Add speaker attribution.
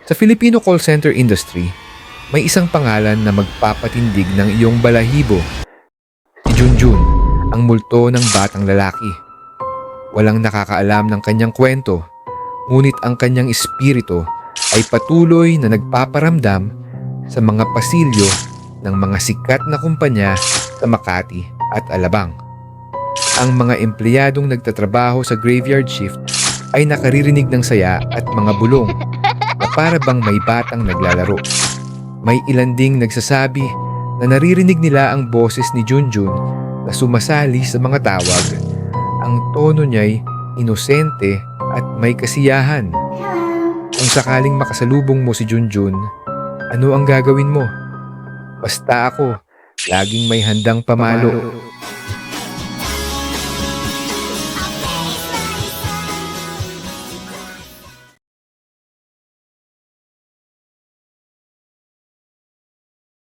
Speaker 1: Sa Filipino call center industry, may isang pangalan na magpapatindig ng iyong balahibo. Si Junjun, ang multo ng batang lalaki. Walang nakakaalam ng kanyang kwento, ngunit ang kanyang espiritu ay patuloy na nagpaparamdam sa mga pasilyo ng mga sikat na kumpanya sa Makati at Alabang. Ang mga empleyadong nagtatrabaho sa graveyard shift ay nakaririnig ng saya at mga bulong na para bang may batang naglalaro. May ilan ding nagsasabi na naririnig nila ang boses ni Junjun na sumasali sa mga tawag. Ang tono niya'y inosente at may kasiyahan. Kung sakaling makasalubong mo si Junjun, ano ang gagawin mo? Basta ako, laging may handang pamalo.